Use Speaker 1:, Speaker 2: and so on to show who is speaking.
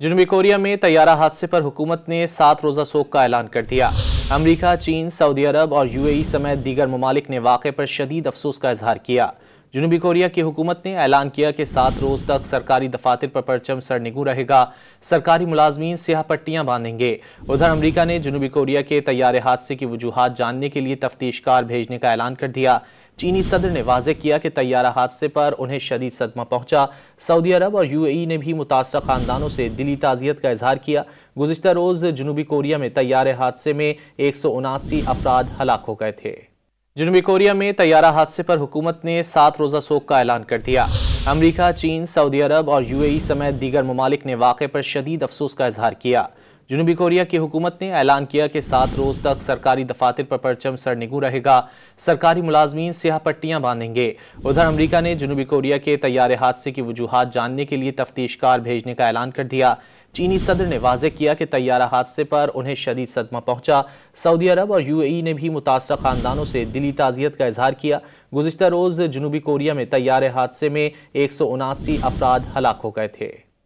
Speaker 1: जनूबी कोरिया में तैयारा हादसे पर हुकूमत ने 7 रोज़ा सोग का ऐलान कर दिया। अमरीका, चीन, सऊदी अरब और यूएई समेत दीगर ममालिक ने वाक़े पर शदीद अफसोस का इजहार किया। जनूबी कोरिया की हुकूमत ने ऐलान किया कि 7 रोज़ तक सरकारी दफातर पर परचम सरनिगू रहेगा। सरकारी मुलाजमीन स्याह पट्टियां बांधेंगे। उधर अमरीका ने जनूबी कोरिया के तैयारे हादसे की वजूहात जानने के लिए तफ्तीशकार भेजने का ऐलान कर दिया। चीनी सदर ने वाज़ेह किया कि तैयारा हादसे पर उन्हें शदीद सदमा पहुंचा। सऊदी अरब और यूएई ने भी मुतासरा खानदानों से दिली ताज़ियत का इजहार किया। गुज़िश्ता रोज़ जनूबी कोरिया में तैयारे हादसे में 179 अफराद हलाक हो गए थे। जनूबी कोरिया में तैयारा हादसे पर हुकूमत ने 7 रोज़ा सोग का ऐलान कर दिया। अमरीका, चीन, सऊदी अरब और यूएई समेत दीगर ममालिक ने वाक़े पर शदीद अफसोस का इजहार किया। जनूबी कोरिया की हुकूमत ने ऐलान किया कि 7 रोज़ तक सरकारी दफातर पर परचम सरनिगू रहेगा। सरकारी मुलाजमीन स्याह पट्टियां बांधेंगे। उधर अमरीका ने जनूबी कोरिया के तैयारे हादसे की वजूहात जानने के लिए तफ्तीशकार भेजने का ऐलान कर दिया। चीनी सदर ने वाज़ेह किया कि तैयारा हादसे पर उन्हें शदीद सदमा पहुंचा। सऊदी अरब और यूएई ने भी मुतासरा खानदानों से दिली ताज़ियत का इजहार किया। गुज़िश्ता रोज़ जनूबी कोरिया में तैयारे हादसे में 179 अफराद हलाक हो गए थे।